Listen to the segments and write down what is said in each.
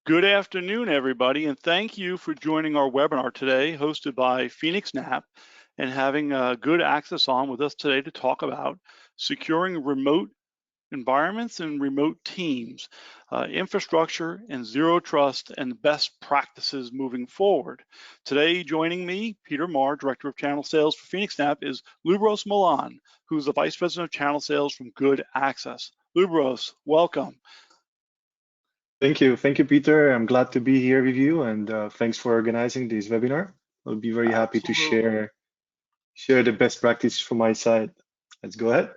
Good afternoon, everybody, and thank you for joining our webinar today, hosted by phoenixNAP, and having GoodAccess on with us today to talk about securing remote environments and remote teams, infrastructure and zero trust, and best practices moving forward. Today, joining me, Peter Marr, Director of Channel Sales for phoenixNAP, is Lubros Milan, who's the Vice President of Channel Sales from GoodAccess. Lubros, welcome. Thank you, Peter. I'm glad to be here with you, and thanks for organizing this webinar. I'll be very happy to share the best practice from my side. Let's go ahead.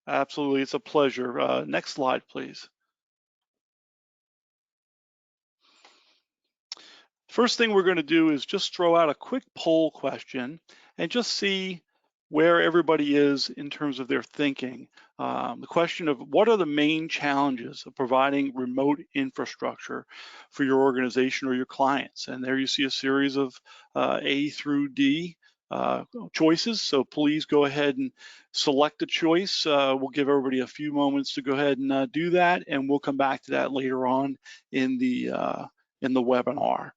Absolutely, it's a pleasure. Next slide, please. First thing we're going to do is just throw out a quick poll question and just see where everybody is in terms of their thinking. The question of what are the main challenges of providing remote infrastructure for your organization or your clients? And there you see a series of A through D choices. So please go ahead and select a choice. We'll give everybody a few moments to go ahead and do that, and we'll come back to that later on in the webinar.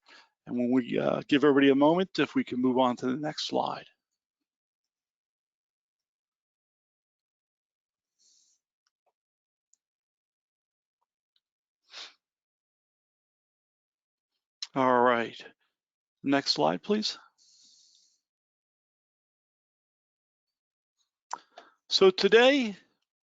And when we give everybody a moment, if we can move on to the next slide. All right, next slide, please. So today,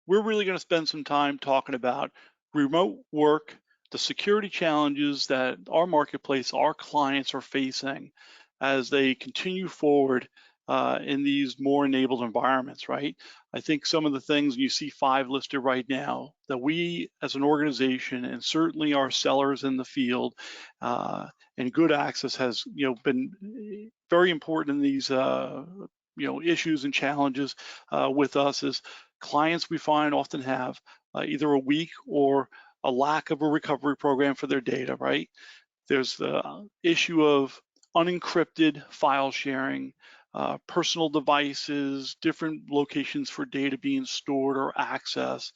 we're really going to spend some time talking about remote work, the security challenges that our marketplace, our clients are facing as they continue forward in these more enabled environments, right? I think some of the things, you see 5 listed right now, that we as an organization, and certainly our sellers in the field, and GoodAccess has been very important in these issues and challenges with us, is clients we find often have either a weak or a lack of a recovery program for their data, right? There's the issue of unencrypted file sharing, personal devices, different locations for data being stored or accessed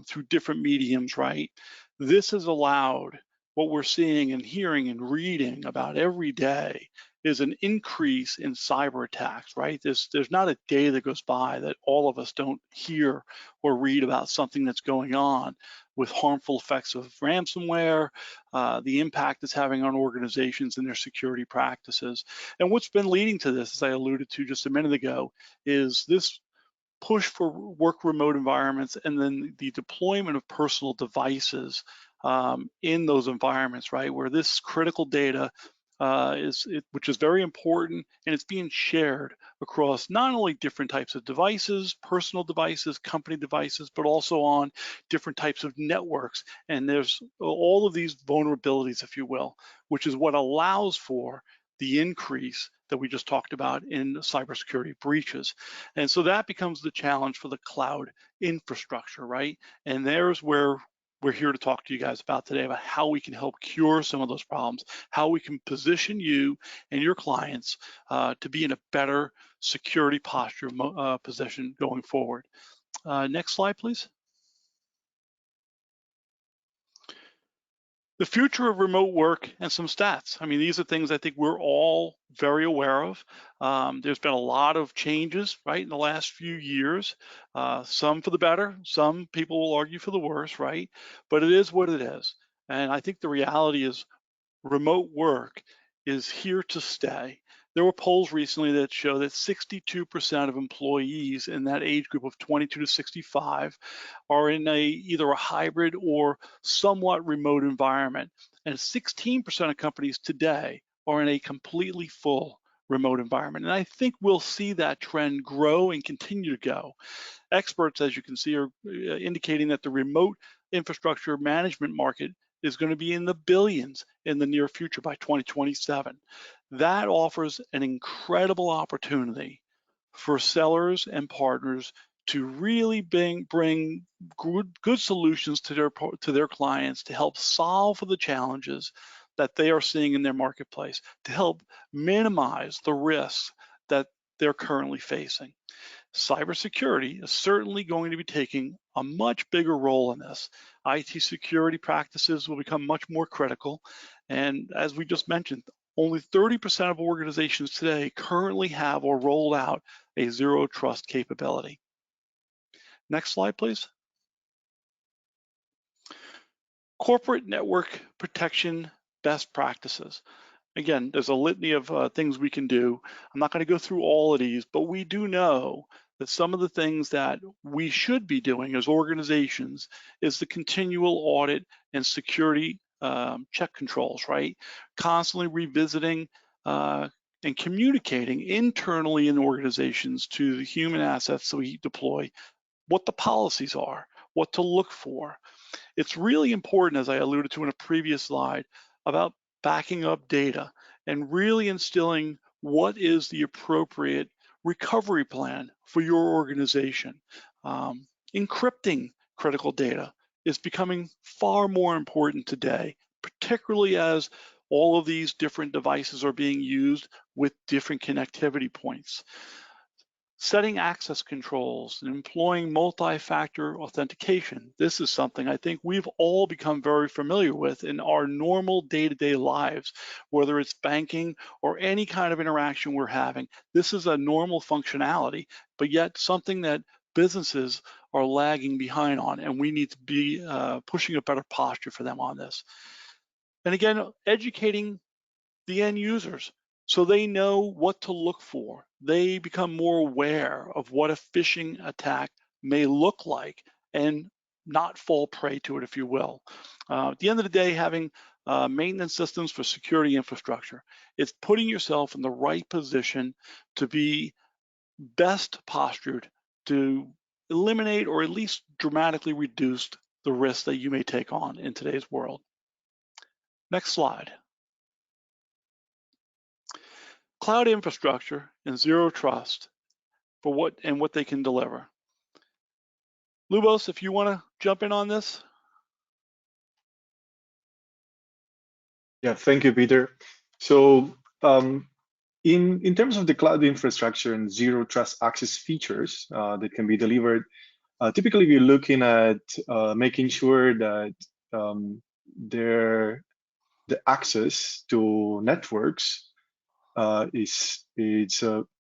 through different mediums, right? This has allowed what we're seeing and hearing and reading about every day is an increase in cyber attacks, right? There's not a day that goes by that all of us don't hear or read about something that's going on with harmful effects of ransomware, the impact it's having on organizations and their security practices. And what's been leading to this, as I alluded to just a minute ago, is this push for work remote environments and then the deployment of personal devices in those environments, right? Where this critical data which is very important, and it's being shared across not only different types of devices, personal devices, company devices, but also on different types of networks. And there's all of these vulnerabilities, if you will, which is what allows for the increase that we just talked about in cybersecurity breaches. And so that becomes the challenge for the cloud infrastructure, right? And there's where we're here to talk to you guys about today, about how we can help cure some of those problems, how we can position you and your clients to be in a better security posture position going forward. Next slide, please. The future of remote work and some stats. I mean, these are things I think we're all very aware of. There's been a lot of changes, right, in the last few years, some for the better, some people will argue for the worse, right? But it is what it is. And I think the reality is remote work is here to stay. There were polls recently that show that 62% of employees in that age group of 22 to 65 are in either a hybrid or somewhat remote environment. And 16% of companies today are in a completely full remote environment. And I think we'll see that trend grow and continue to go. Experts, as you can see, are indicating that the remote infrastructure management market is going to be in the billions in the near future by 2027. That offers an incredible opportunity for sellers and partners to really bring good solutions to their clients to help solve for the challenges that they are seeing in their marketplace, to help minimize the risks that they're currently facing. Cybersecurity is certainly going to be taking a much bigger role in this. IT security practices will become much more critical. And as we just mentioned, only 30% of organizations today currently have or rolled out a zero trust capability. Next slide, please. Corporate network protection best practices. Again, there's a litany of things we can do. I'm not going to go through all of these, but we do know that some of the things that we should be doing as organizations is the continual audit and security check controls, right? Constantly revisiting and communicating internally in organizations to the human assets that we deploy, what the policies are, what to look for. It's really important, as I alluded to in a previous slide, about backing up data and really instilling what is the appropriate recovery plan for your organization. Encrypting critical data is becoming far more important today, particularly as all of these different devices are being used with different connectivity points. Setting access controls and employing multi-factor authentication. This is something I think we've all become very familiar with in our normal day-to-day lives, whether it's banking or any kind of interaction we're having. This is a normal functionality, but yet something that businesses are lagging behind on, and we need to be pushing a better posture for them on this. And again, educating the end users so they know what to look for. They become more aware of what a phishing attack may look like and not fall prey to it, if you will. At the end of the day, having maintenance systems for security infrastructure, it's putting yourself in the right position to be best postured to eliminate or at least dramatically reduce the risk that you may take on in today's world. Next slide. Cloud infrastructure and zero trust for what they can deliver. Lubos, if you want to jump in on this. Yeah, thank you, Peter. So in terms of the cloud infrastructure and zero trust access features that can be delivered, typically we're looking at making sure that the access to networks is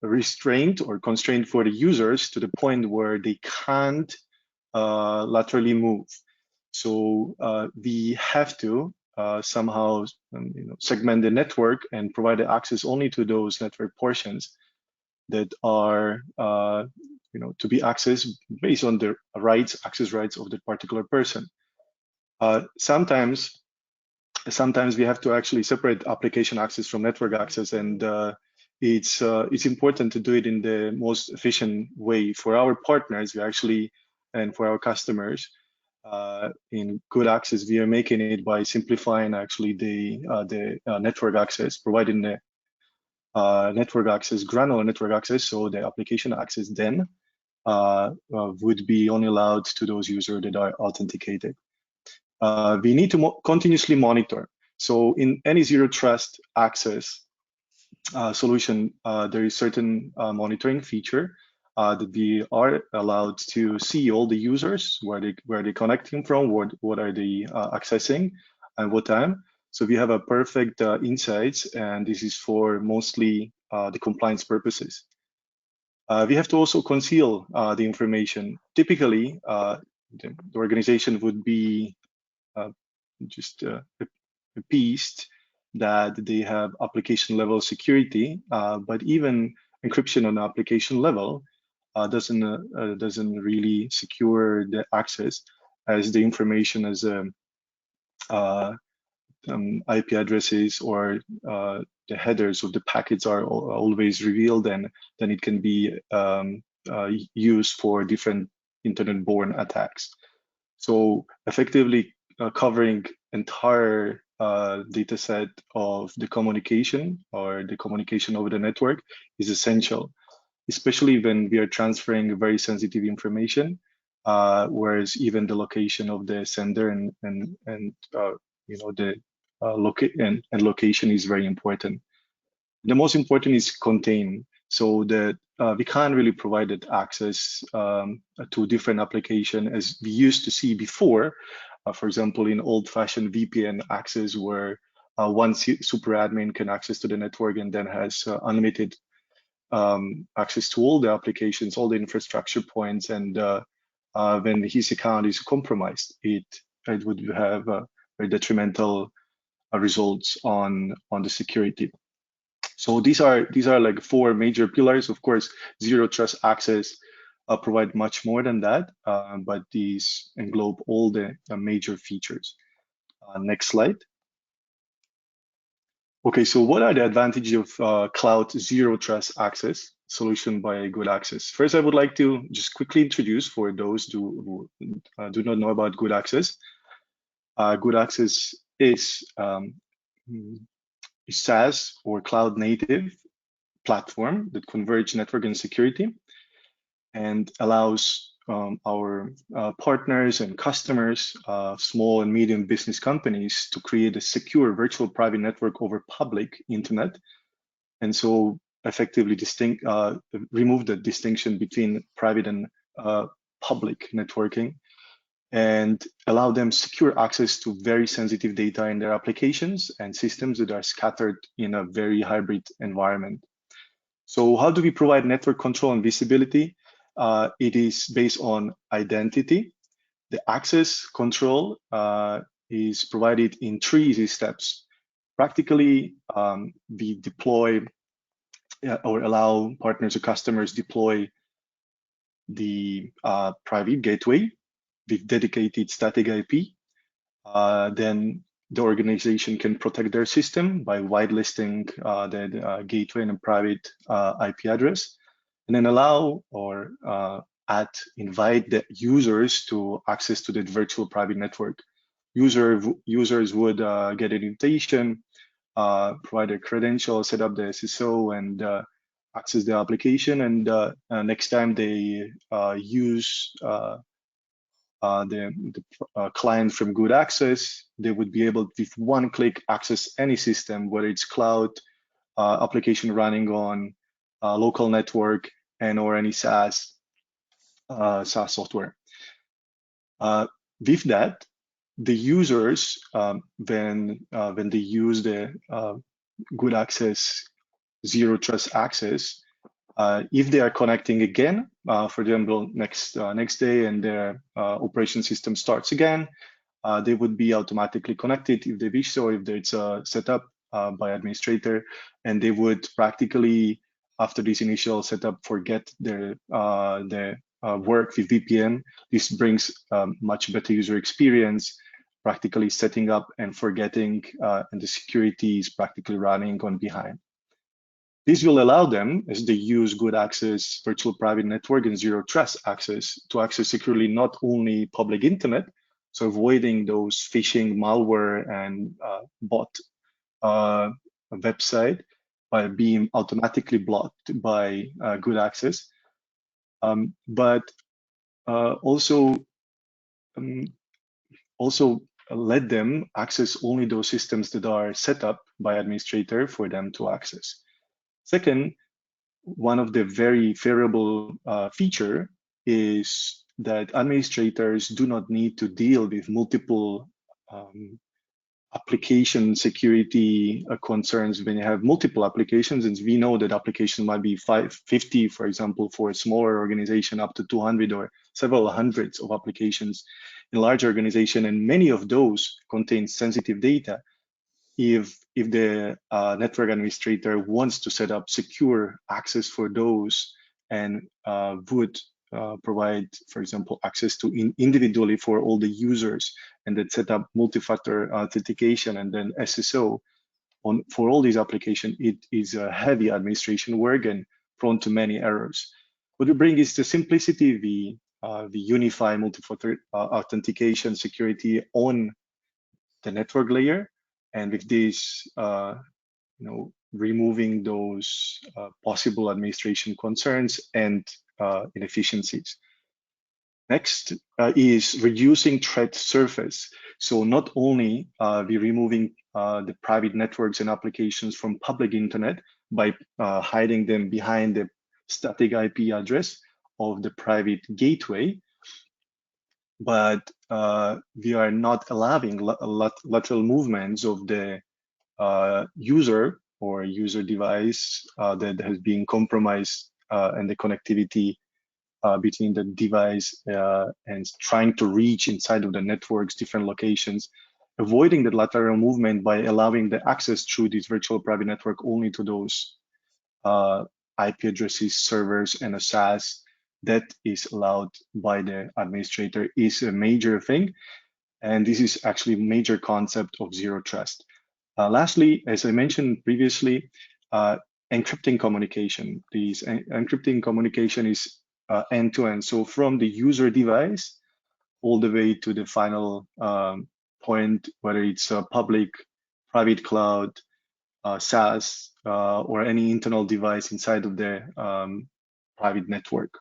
restrained or constrained for the users to the point where they can't laterally move. So we have to somehow segment the network and provide the access only to those network portions that are to be accessed based on the access rights of the particular person. Sometimes we have to actually separate application access from network access, and it's important to do it in the most efficient way for our partners. And for our customers, in GoodAccess, we are making it by simplifying actually the network access, providing the network access, granular network access, so the application access then would be only allowed to those users that are authenticated. We need to continuously monitor. So in any zero trust access solution, there is certain monitoring feature that we are allowed to see all the users, where they're connecting from, what are they accessing, and what time. So we have a perfect insights, and this is for mostly the compliance purposes. We have to also conceal the information. Typically, the organization would be just appeased that they have application level security, but even encryption on the application level doesn't really secure the access, as the information as IP addresses or the headers of the packets are always revealed, and then it can be used for different internet-borne attacks. So effectively covering entire data set of the communication or the communication over the network is essential, especially when we are transferring very sensitive information, whereas even the location of the sender and the location is very important. The most important is contain, so that we can't really provide that access to different application as we used to see before. For example, in old-fashioned VPN access, where one super admin can access to the network and then has unlimited access to all the applications, all the infrastructure points, and when his account is compromised, it would have very detrimental results on the security. So these are like 4 major pillars. Of course, zero trust access provide much more than that, but these englobe all the major features. Next slide. Okay, so what are the advantages of cloud zero trust access solution by GoodAccess? First, I would like to just quickly introduce for those who do not know about GoodAccess. GoodAccess is SaaS or cloud native platform that converges network and security and allows our partners and customers, small and medium business companies, to create a secure virtual private network over public internet, and so effectively remove the distinction between private and public networking, and allow them secure access to very sensitive data in their applications and systems that are scattered in a very hybrid environment. So how do we provide network control and visibility? It is based on identity. The access control is provided in 3 easy steps. Practically, we deploy or allow partners or customers deploy the private gateway with dedicated static IP. Then the organization can protect their system by whitelisting the gateway and a private IP address, and then allow or invite the users to access to the virtual private network. Users would get an invitation, provide their credentials, set up the SSO, and access the application. And next time they use the client from GoodAccess, they would be able to, with one click, access any system, whether it's cloud application running on local network and or any SaaS software. With that, the users, when they use the GoodAccess zero trust access, if they are connecting again, for example, next day, and their operation system starts again, they would be automatically connected if they wish so, if it's set up by administrator, and they would practically, after this initial setup, forget their work with VPN. This brings much better user experience, practically setting up and forgetting, and the security is practically running on behind. This will allow them, as they use GoodAccess virtual private network and zero trust access, to access securely not only public internet, so avoiding those phishing, malware, and bot website by being automatically blocked by GoodAccess, but also let them access only those systems that are set up by administrator for them to access. Second, one of the very favorable feature is that administrators do not need to deal with multiple application security concerns when you have multiple applications. And we know that application might be 50, for example, for a smaller organization, up to 200 or several hundreds of applications in a large organization, and many of those contain sensitive data. If the network administrator wants to set up secure access for those and would provide, for example, access to individually for all the users, and then set up multi-factor authentication and then SSO for all these applications, it is a heavy administration work and prone to many errors. What we bring is the simplicity. We unify multi-factor authentication security on the network layer, and with this, removing those possible administration concerns and inefficiencies. Next is reducing threat surface. So not only we removing the private networks and applications from public internet by hiding them behind the static IP address of the private gateway, but we are not allowing lateral movements of the user or user device that has been compromised and the connectivity between the device and trying to reach inside of the network's different locations, avoiding the lateral movement by allowing the access through this virtual private network only to those IP addresses, servers, and a SaaS that is allowed by the administrator is a major thing. And this is actually a major concept of zero trust. Lastly, as I mentioned previously, encrypting communication. This encrypting communication is end-to-end. So from the user device all the way to the final point, whether it's a public, private cloud, SaaS, or any internal device inside of the private network.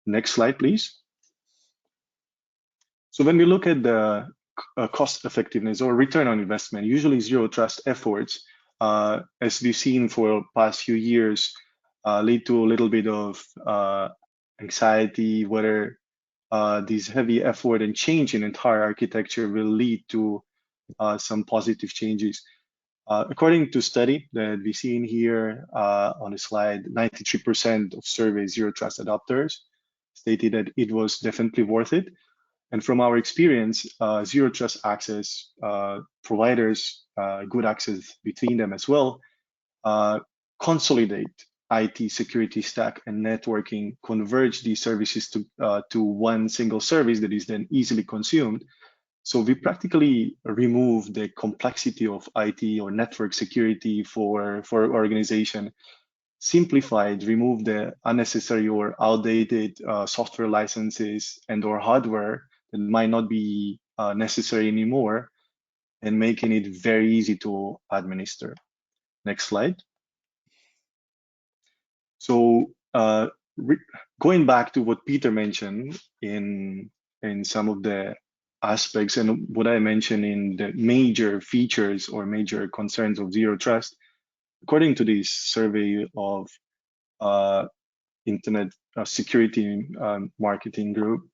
Next slide, please. So when we look at the cost effectiveness or return on investment, usually zero trust efforts, as we've seen for past few years, lead to a little bit of anxiety, whether this heavy effort and change in entire architecture will lead to some positive changes. According to study that we see in here on the slide, 93% of survey zero trust adopters stated that it was definitely worth it. And from our experience, zero trust access providers, GoodAccess between them as well, consolidate IT security stack and networking, converge these services to one single service that is then easily consumed. So we practically remove the complexity of IT or network security for organization, simplified, remove the unnecessary or outdated software licenses and or hardware that might not be necessary anymore, and making it very easy to administer. Next slide. So going back to what Peter mentioned in some of the aspects and what I mentioned in the major features or major concerns of zero trust, according to this survey of Internet Security Marketing Group,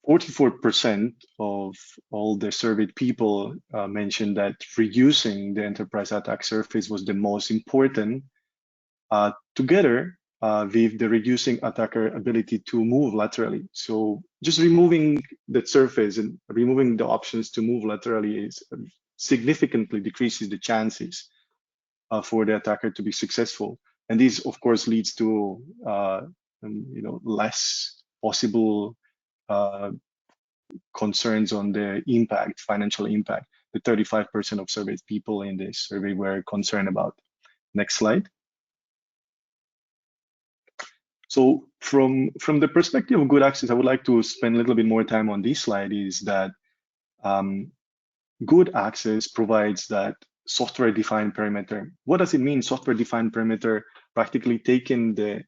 44% of all the surveyed people mentioned that reducing the enterprise attack surface was the most important, together with the reducing attacker ability to move laterally. So just removing that surface and removing the options to move laterally is significantly decreases the chances for the attacker to be successful. And this, of course, leads to less possible concerns on the impact, financial impact. The 35% of surveyed people in this survey were concerned about. Next slide. So from the perspective of GoodAccess, I would like to spend a little bit more time on this slide, is that GoodAccess provides that software-defined perimeter. What does it mean, software-defined perimeter? Practically taking the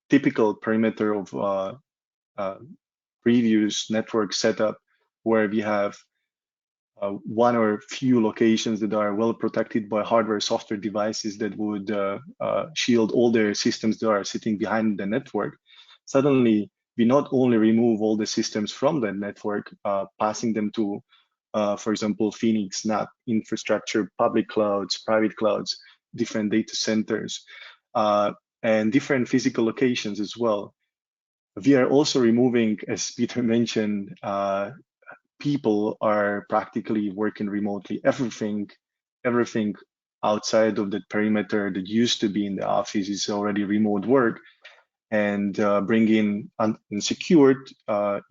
typical perimeter of previous network setup, where we have one or few locations that are well protected by hardware software devices that would shield all the systems that are sitting behind the network. Suddenly, we not only remove all the systems from the network, passing them to, for example, phoenixNAP infrastructure, public clouds, private clouds, different data centers, and different physical locations as well. We are also removing, as Peter mentioned, people are practically working remotely. Everything outside of the perimeter that used to be in the office is already remote work, and bring in unsecured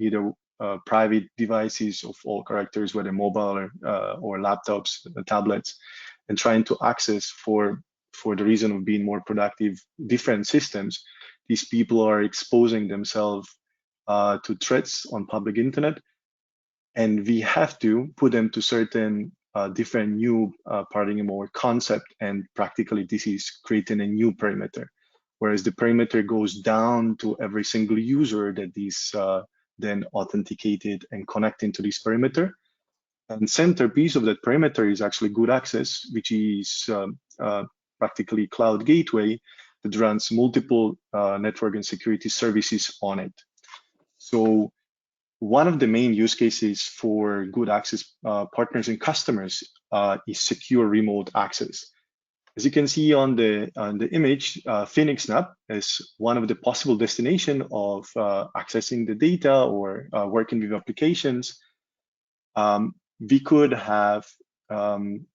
either private devices of all characters, whether mobile or laptops, tablets, and trying to access for the reason of being more productive different systems. These people are exposing themselves to threats on public internet, and we have to put them to certain different new paradigm or concept, and practically this is creating a new perimeter, whereas the perimeter goes down to every single user that is then authenticated and connecting to this perimeter. And centerpiece of that perimeter is actually GoodAccess, which is practically cloud gateway that runs multiple network and security services on it. So one of the main use cases for GoodAccess partners and customers is secure remote access. As you can see on the image, phoenixNAP is one of the possible destination of accessing the data or working with applications. We could have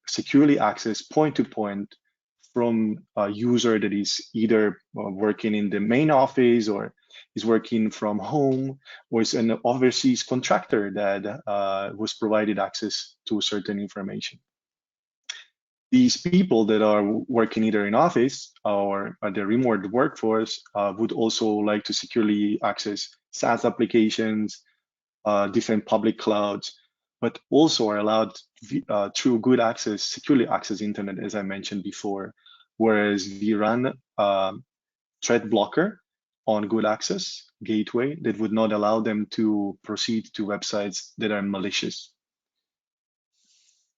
securely access point-to-point from a user that is either working in the main office or is working from home, or is an overseas contractor that was provided access to certain information. These people that are working either in office or the remote workforce would also like to securely access SaaS applications, different public clouds, but also are allowed through GoodAccess, securely access internet, as I mentioned before, whereas we run threat blocker on GoodAccess gateway that would not allow them to proceed to websites that are malicious.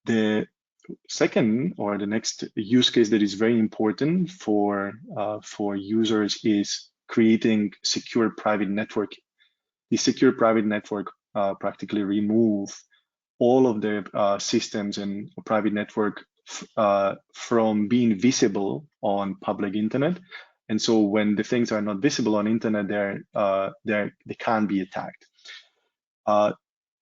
The second, or the next use case that is very important for users is creating secure private network. The secure private network practically remove all of the systems and private network from being visible on public internet. And so when the things are not visible on internet, they can be attacked.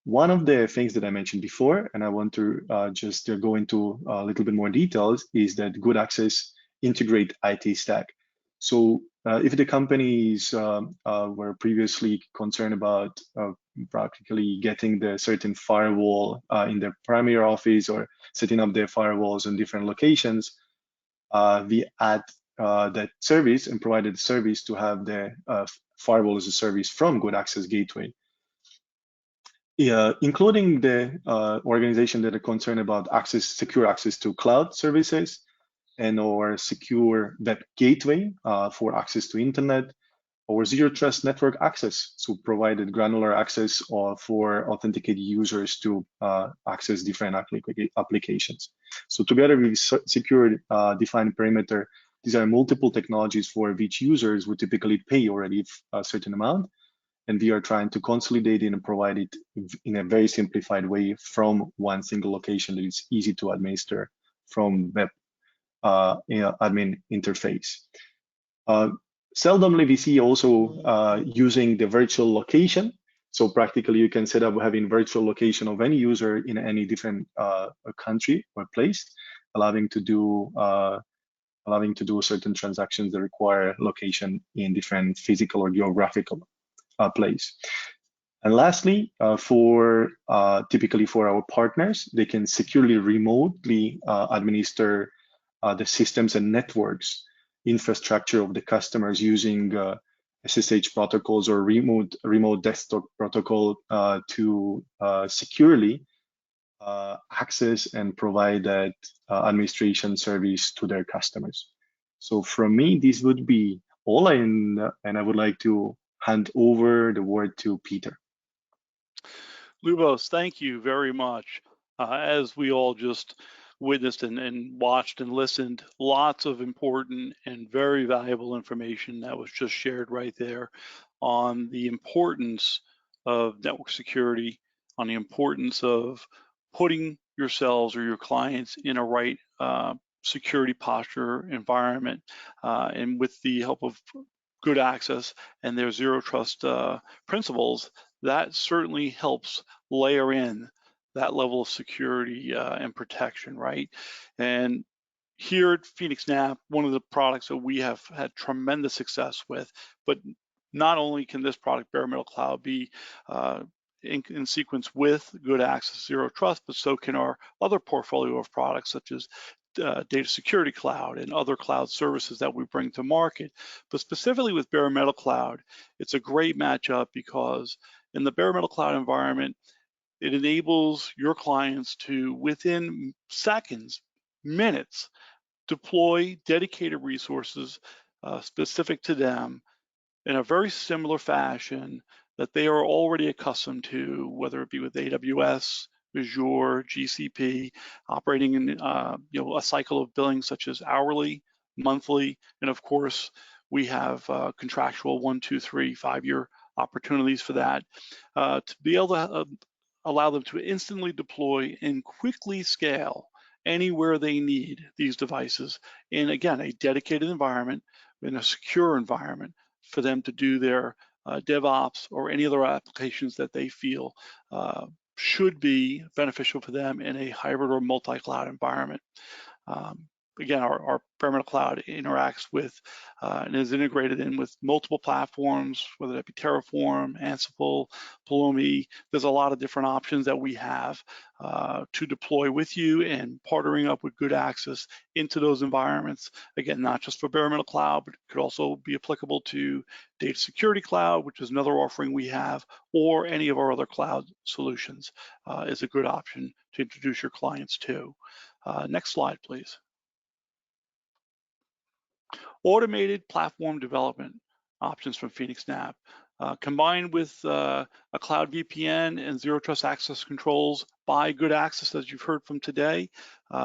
One of the things that I mentioned before, and I want to just go into a little bit more details, is that GoodAccess integrate IT stack. So if the companies were previously concerned about practically getting the certain firewall in their primary office or setting up their firewalls in different locations, we add that service and provided the service to have the firewall as a service from GoodAccess Gateway. Yeah, including the organization that are concerned about secure access to cloud services and or secure web gateway for access to internet, or zero trust network access, so provided granular access for authenticated users to access different applications. So together with secure defined perimeter, these are multiple technologies for which users would typically pay already a certain amount. And we are trying to consolidate it and provide it in a very simplified way from one single location that is easy to administer from web admin interface. Seldomly we see also using the virtual location. So practically you can set up having virtual location of any user in any different country or place, allowing to do certain transactions that require location in different physical or geographical place. And lastly, typically for our partners, they can securely remotely administer the systems and networks infrastructure of the customers using SSH protocols or remote desktop protocol to securely access and provide that administration service to their customers. So from me, this would be all, and I would like to hand over the word to Peter. Lubos, thank you very much. As we all just witnessed and watched and listened, lots of important and very valuable information that was just shared right there on the importance of network security, on the importance of putting yourselves or your clients in a right security posture environment, and with the help of GoodAccess and their zero trust principles, that certainly helps layer in that level of security and protection, right? And here at phoenixNAP, one of the products that we have had tremendous success with, but not only can this product, Bare Metal Cloud, be in sequence with GoodAccess Zero Trust, but so can our other portfolio of products such as Data Security Cloud and other cloud services that we bring to market. But specifically with Bare Metal Cloud, it's a great matchup because in the Bare Metal Cloud environment, it enables your clients to, within seconds, minutes, deploy dedicated resources specific to them in a very similar fashion that they are already accustomed to, whether it be with AWS, Azure, GCP, operating in a cycle of billing such as hourly, monthly, and of course, we have contractual 1, 2, 3, 5-year opportunities for that to be able to allow them to instantly deploy and quickly scale anywhere they need these devices in, again, a dedicated environment, in a secure environment for them to do their DevOps or any other applications that they feel should be beneficial for them in a hybrid or multi-cloud environment. Again, our bare metal cloud interacts with and is integrated in with multiple platforms, whether that be Terraform, Ansible, Pulumi. There's a lot of different options that we have to deploy with you, and partnering up with GoodAccess into those environments. Again, not just for bare metal cloud, but it could also be applicable to data security cloud, which is another offering we have, or any of our other cloud solutions is a good option to introduce your clients to. Next slide, please. Automated platform development options from phoenixNAP. Combined with a Cloud VPN and zero trust access controls by GoodAccess, as you've heard from today,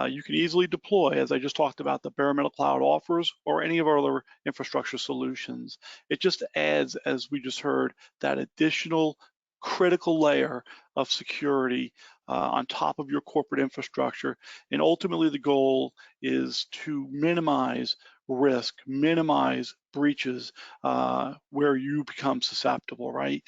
you can easily deploy, as I just talked about, the bare metal cloud offers or any of our other infrastructure solutions. It just adds, as we just heard, that additional critical layer of security on top of your corporate infrastructure. And ultimately, the goal is to minimize risk, minimize breaches where you become susceptible, right?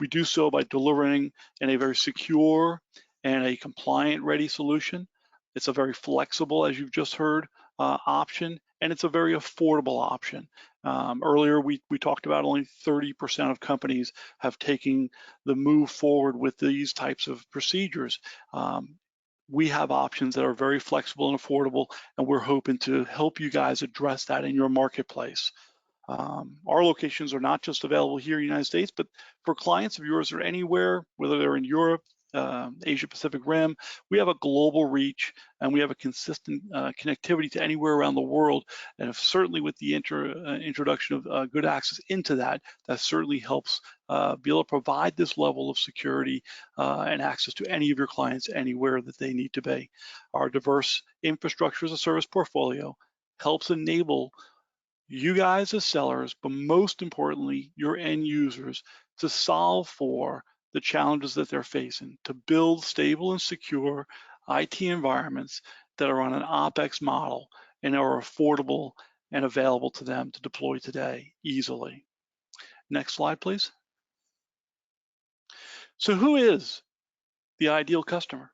We do so by delivering in a very secure and a compliant ready solution. It's a very flexible, as you've just heard, option, and it's a very affordable option. Earlier, we talked about only 30% of companies have taken the move forward with these types of procedures. We have options that are very flexible and affordable, and we're hoping to help you guys address that in your marketplace. Our locations are not just available here in the United States, but for clients of yours that are anywhere, whether they're in Europe, Asia Pacific Rim, we have a global reach and we have a consistent connectivity to anywhere around the world. And certainly with the introduction of GoodAccess into that, that certainly helps be able to provide this level of security and access to any of your clients anywhere that they need to be. Our diverse infrastructure as a service portfolio helps enable you guys as sellers, but most importantly, your end users, to solve for the challenges that they're facing, to build stable and secure IT environments that are on an OpEx model and are affordable and available to them to deploy today easily. Next slide, please. So who is the ideal customer?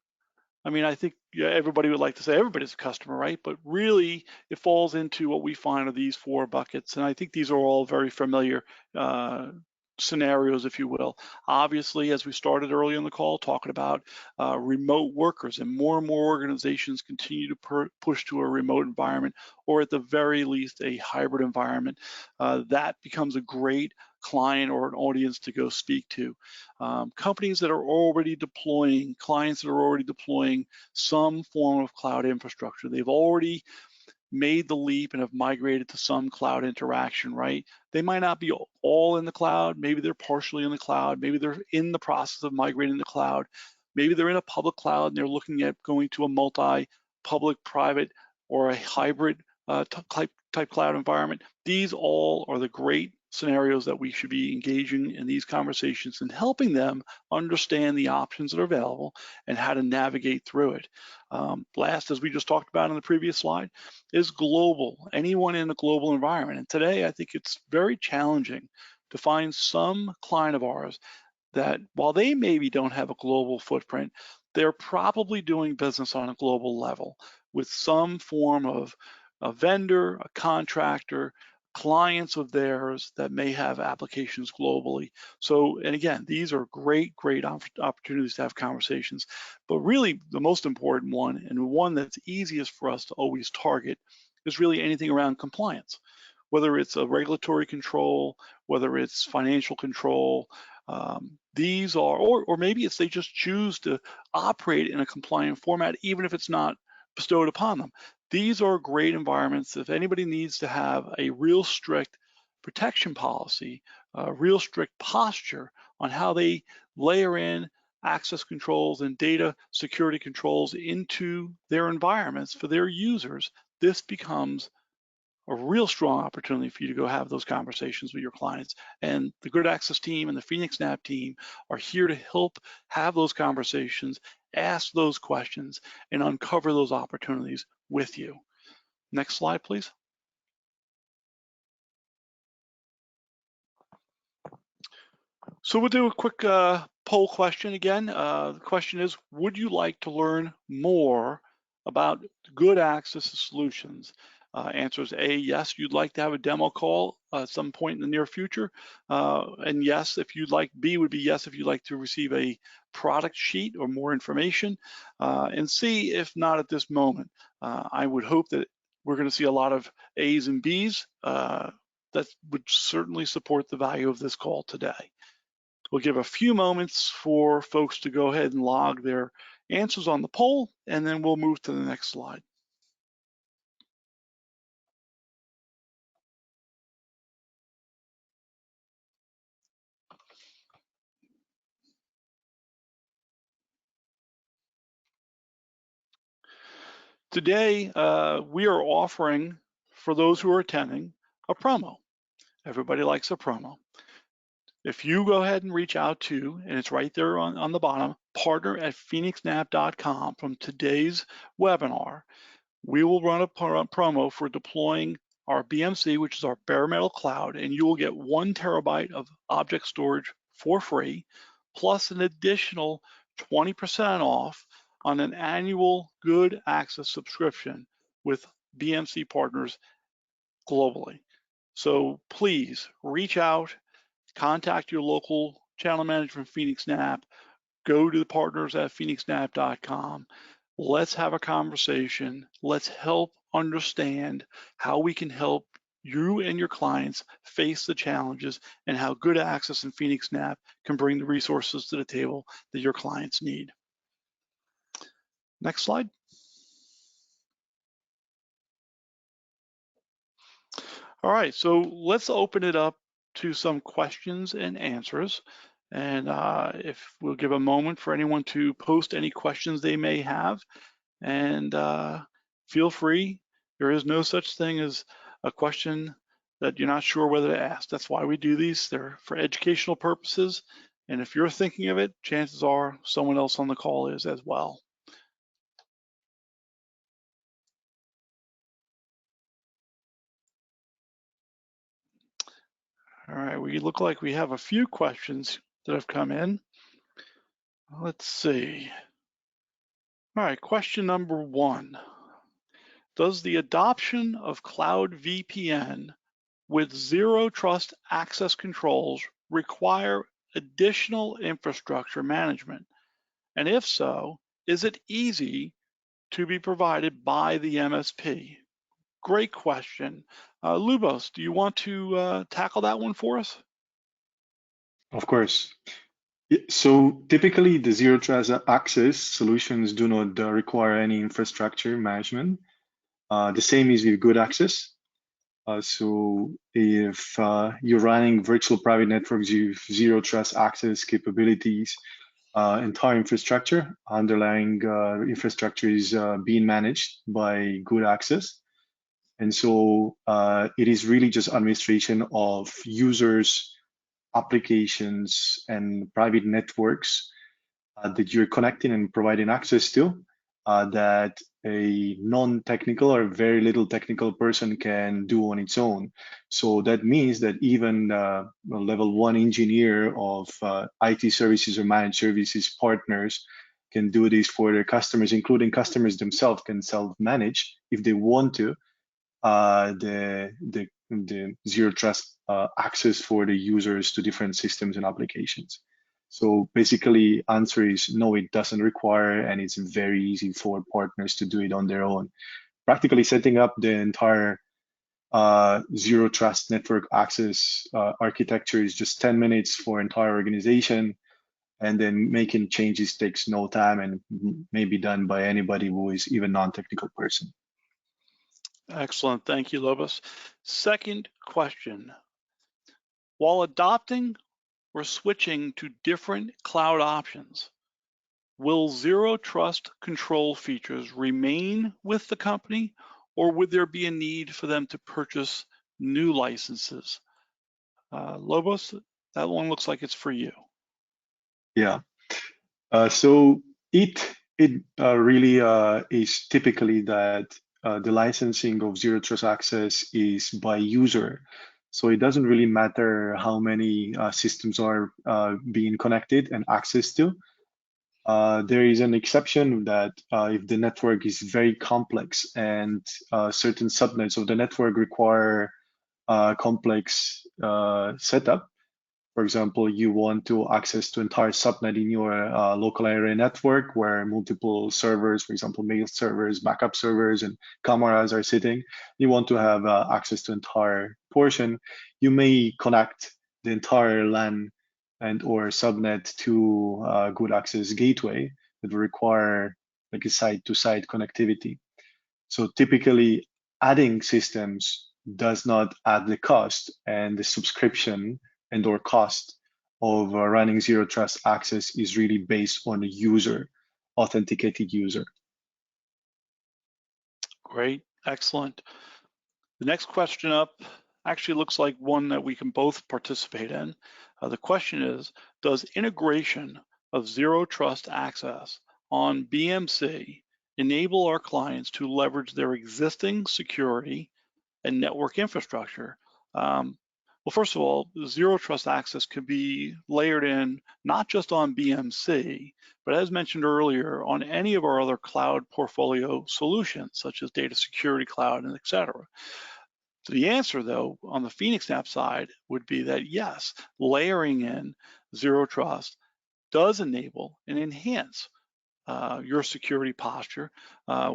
I mean, I think everybody would like to say everybody's a customer, right? But really, it falls into what we find are these 4 buckets. And I think these are all very familiar scenarios, if you will. Obviously, as we started early in the call, talking about remote workers, and more organizations continue to push to a remote environment, or at the very least, a hybrid environment. That becomes a great client or an audience to go speak to. Companies that are already deploying, clients that are already deploying some form of cloud infrastructure. They've already made the leap and have migrated to some cloud interaction, right? They might not be all in the cloud. Maybe they're partially in the cloud. Maybe they're in the process of migrating to the cloud. Maybe they're in a public cloud and they're looking at going to a multi-public, private, or a hybrid type cloud environment. These all are the great scenarios that we should be engaging in these conversations and helping them understand the options that are available and how to navigate through it. Last, as we just talked about on the previous slide, is global, anyone in a global environment. And today, I think it's very challenging to find some client of ours that while they maybe don't have a global footprint, they're probably doing business on a global level with some form of a vendor, a contractor, clients of theirs that may have applications globally. So, and again, these are great opportunities to have conversations, but really the most important one, and the one that's easiest for us to always target, is really anything around compliance, whether it's a regulatory control, whether it's financial control. These are, or maybe it's they just choose to operate in a compliant format, even if it's not bestowed upon them. These are great environments. If anybody needs to have a real strict protection policy, a real strict posture on how they layer in access controls and data security controls into their environments for their users, this becomes a real strong opportunity for you to go have those conversations with your clients. And the GoodAccess team and the phoenixNAP team are here to help have those conversations, ask those questions, and uncover those opportunities with you. Next slide, please. So we'll do a quick poll question again. The question is, would you like to learn more about GoodAccess solutions? Answer is A, yes, you'd like to have a demo call at some point in the near future. And yes, if you'd like, B would be yes if you'd like to receive a product sheet or more information. And C, if not at this moment. I would hope that we're going to see a lot of A's and B's that would certainly support the value of this call today. We'll give a few moments for folks to go ahead and log their answers on the poll, and then we'll move to the next slide. Today, we are offering, for those who are attending, a promo. Everybody likes a promo. If you go ahead and reach out to, and it's right there on the bottom, partner@phoenixNAP.com from today's webinar, we will run a promo for deploying our BMC, which is our bare metal cloud, and you will get 1 terabyte of object storage for free, plus an additional 20% off on an annual GoodAccess subscription with BMC partners globally. So please reach out, contact your local channel manager from phoenixNAP, go to the partners at phoenixNAP.com. Let's have a conversation. Let's help understand how we can help you and your clients face the challenges and how GoodAccess and phoenixNAP can bring the resources to the table that your clients need. Next slide. All right, so let's open it up to some questions and answers. And if we'll give a moment for anyone to post any questions they may have, and feel free. There is no such thing as a question that you're not sure whether to ask. That's why we do these. They're for educational purposes. And if you're thinking of it, chances are someone else on the call is as well. All right, we look like we have a few questions that have come in. Let's see. All right, question number 1. Does the adoption of Cloud VPN with zero trust access controls require additional infrastructure management? And if so, is it easy to be provided by the MSP? Great question. Lubos, do you want to tackle that one for us? Of course. So typically the zero trust access solutions do not require any infrastructure management. The same is with GoodAccess. So if you're running virtual private networks with zero trust access capabilities, entire infrastructure, underlying infrastructure is being managed by GoodAccess. And so it is really just administration of users, applications, and private networks that you're connecting and providing access to that a non-technical or very little technical person can do on its own. So that means that even a level 1 engineer of IT services or managed services partners can do this for their customers, including customers themselves can self-manage if they want to the zero trust access for the users to different systems and applications. So basically, answer is no, it doesn't require, and it's very easy for partners to do it on their own. Practically setting up the entire zero trust network access architecture is just 10 minutes for entire organization, and then making changes takes no time and may be done by anybody who is even non-technical person. Excellent, thank you, Lobos. Second question. While adopting or switching to different cloud options, will zero trust control features remain with the company, or would there be a need for them to purchase new licenses? Lobos, that one looks like it's for you. Yeah. So it really is typically that the licensing of zero trust access is by user. So it doesn't really matter how many systems are being connected and access to. There is an exception that if the network is very complex and certain subnets of the network require complex setup. For example, you want to access to entire subnet in your local area network where multiple servers, for example, mail servers, backup servers, and cameras are sitting. You want to have access to entire portion. You may connect the entire LAN and or subnet to GoodAccess gateway that will require like a site-to-site connectivity. So typically, adding systems does not add the cost, and the subscription and or cost of running zero trust access is really based on a user, authenticated user. Great, excellent. The next question up actually looks like one that we can both participate in. The question is, does integration of zero trust access on BMC enable our clients to leverage their existing security and network infrastructure? Well, first of all, zero trust access could be layered in not just on BMC, but as mentioned earlier, on any of our other cloud portfolio solutions, such as data security cloud and et cetera. So the answer, though, on the phoenixNAP side would be that yes, layering in zero trust does enable and enhance your security posture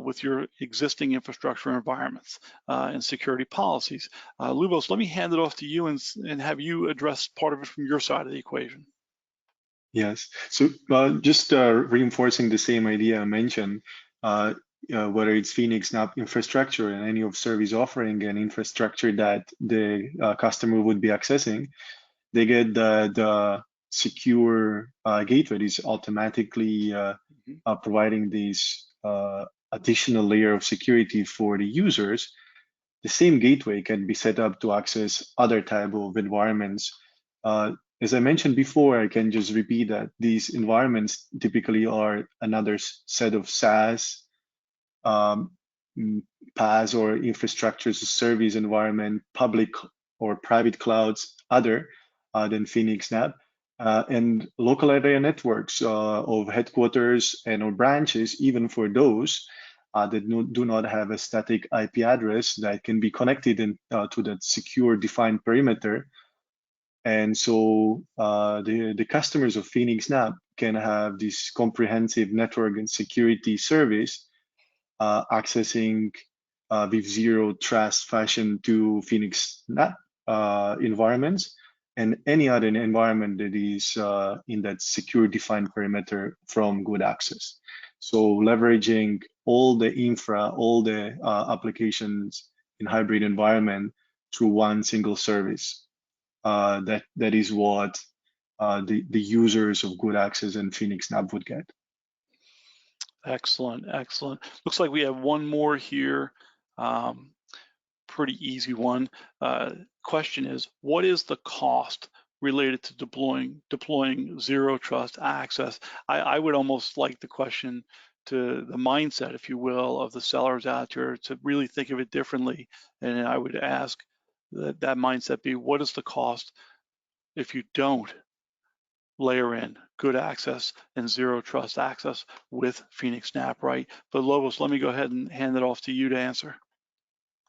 with your existing infrastructure environments and security policies. Lubos, let me hand it off to you and have you address part of it from your side of the equation. Yes. So just reinforcing the same idea I mentioned, whether it's phoenixNAP infrastructure and any of service offering and infrastructure that the customer would be accessing, they get the secure gateway is automatically providing this additional layer of security for the users. The same gateway can be set up to access other type of environments. As I mentioned before, I can just repeat that these environments typically are another set of SaaS, um, PaaS or infrastructure as a service environment, public or private clouds, other than phoenixNAP, and local area networks of headquarters and or branches, even for those that do not have a static IP address that can be connected to that secure defined perimeter. And so the customers of phoenixNAP can have this comprehensive network and security service accessing with zero trust fashion to phoenixNAP environments and any other environment that is in that secure defined perimeter from GoodAccess. So leveraging all the infra, all the applications in hybrid environment through one single service. That is what the users of GoodAccess and phoenixNAP would get. Excellent, excellent. Looks like we have one more here. Pretty easy one. Question is, what is the cost related to deploying zero trust access? I would almost like the question to the mindset, if you will, of the sellers out there to really think of it differently. And I would ask that mindset be, what is the cost if you don't layer in GoodAccess and zero trust access with phoenixNAP, right? But Lobos, let me go ahead and hand it off to you to answer.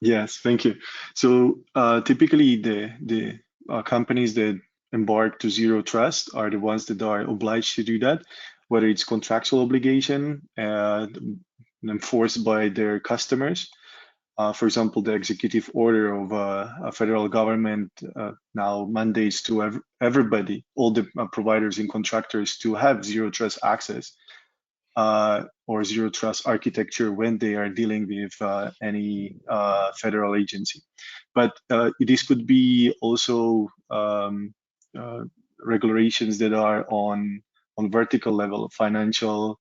Yes, thank you. So typically the companies that embark to zero trust are the ones that are obliged to do that, whether it's contractual obligation enforced by their customers. For example, the executive order of a federal government now mandates to everybody, all the providers and contractors, to have zero trust access or zero trust architecture when they are dealing with any federal agency. But this could be also regulations that are on vertical level, financial,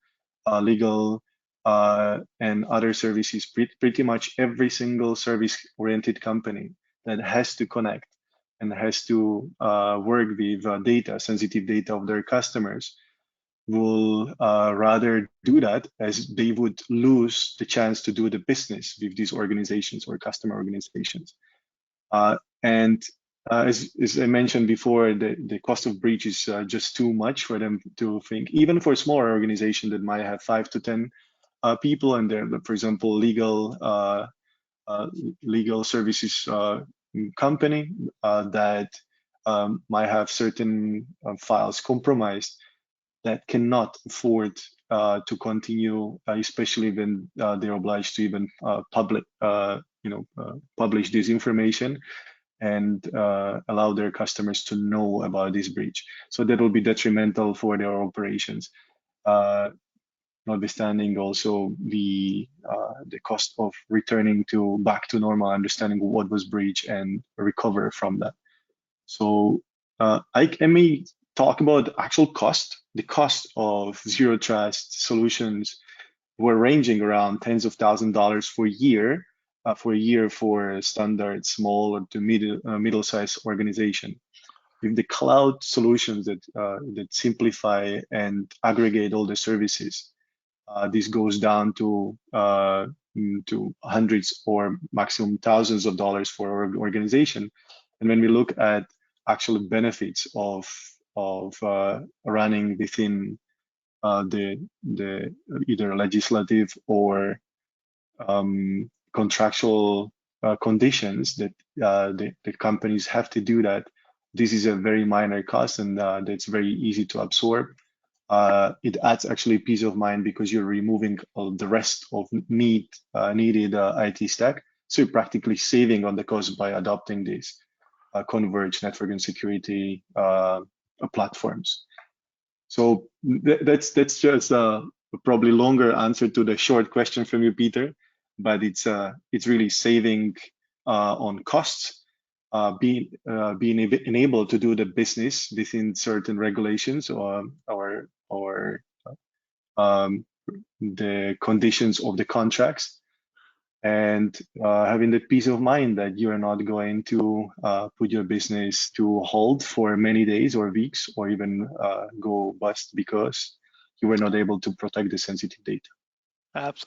legal, and other services, pretty much every single service-oriented company that has to connect and has to work with data, sensitive data of their customers, will rather do that, as they would lose the chance to do the business with these organizations or customer organizations. As I mentioned before, the cost of breach is just too much for them to think, even for a smaller organization that might have 5 to 10 people, and they're, for example, legal services company that might have certain files compromised, that cannot afford to continue, especially when they're obliged to even publish this information and allow their customers to know about this breach. So that will be detrimental for their operations. Notwithstanding also the cost of returning back to normal, understanding what was breached and recover from that. So I may talk about actual cost. The cost of zero trust solutions were ranging around tens of thousands of dollars for a year for a standard small to middle-sized organization. With the cloud solutions that simplify and aggregate all the services, this goes down to hundreds or maximum thousands of dollars for our organization. And when we look at actual benefits of running within the either legislative or contractual conditions that the companies have to do that, this is a very minor cost, and that's very easy to absorb. It adds actually peace of mind because you're removing all the rest of needed IT stack. So you're practically saving on the cost by adopting these converged network and security platforms. So that's just a probably longer answer to the short question from you, Peter, but it's really saving on costs. Being enabled to do the business within certain regulations or the conditions of the contracts, and having the peace of mind that you are not going to put your business to hold for many days or weeks, or even go bust because you were not able to protect the sensitive data.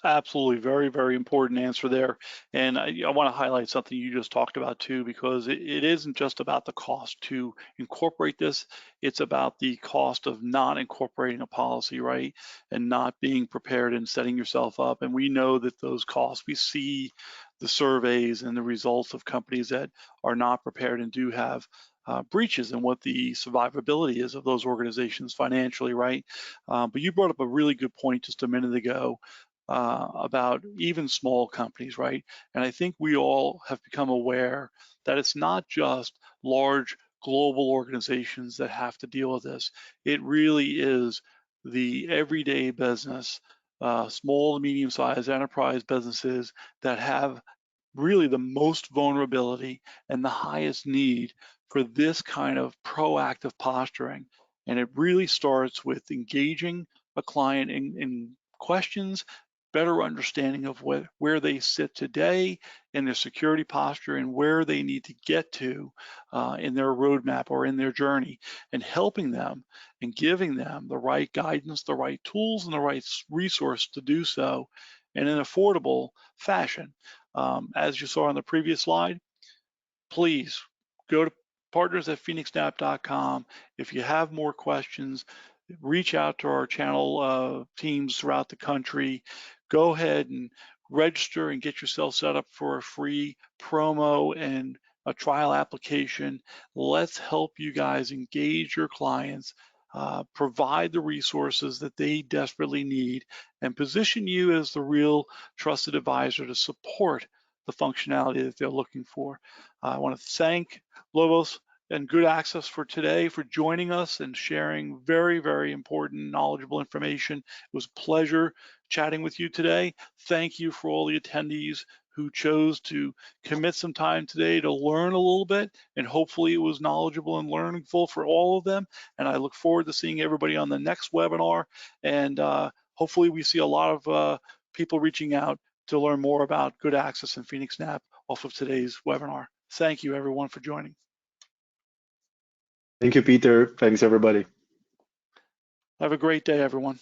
Absolutely, very, very important answer there. And I want to highlight something you just talked about too, because it isn't just about the cost to incorporate this, it's about the cost of not incorporating a policy, right? And not being prepared and setting yourself up. And we know that those costs, we see the surveys and the results of companies that are not prepared and do have breaches, and what the survivability is of those organizations financially, right? But you brought up a really good point just a minute ago. About even small companies, right? And I think we all have become aware that it's not just large global organizations that have to deal with this. It really is the everyday business, small to medium-sized enterprise businesses that have really the most vulnerability and the highest need for this kind of proactive posturing. And it really starts with engaging a client in questions, better understanding of where they sit today in their security posture and where they need to get to in their roadmap or in their journey, and helping them and giving them the right guidance, the right tools, and the right resource to do so in an affordable fashion. As you saw on the previous slide, please go to partners@phoenixNAP.com. If you have more questions, reach out to our channel teams throughout the country. Go ahead and register and get yourself set up for a free promo and a trial application. Let's help you guys engage your clients, provide the resources that they desperately need, and position you as the real trusted advisor to support the functionality that they're looking for. I want to thank Lobos and GoodAccess for today, for joining us and sharing very, very important, knowledgeable information. It was a pleasure chatting with you today. Thank you for all the attendees who chose to commit some time today to learn a little bit, and hopefully it was knowledgeable and learningful for all of them. And I look forward to seeing everybody on the next webinar, and hopefully we see a lot of people reaching out to learn more about GoodAccess and phoenixNAP off of today's webinar. Thank you, everyone, for joining. Thank you, Peter. Thanks, everybody. Have a great day, everyone.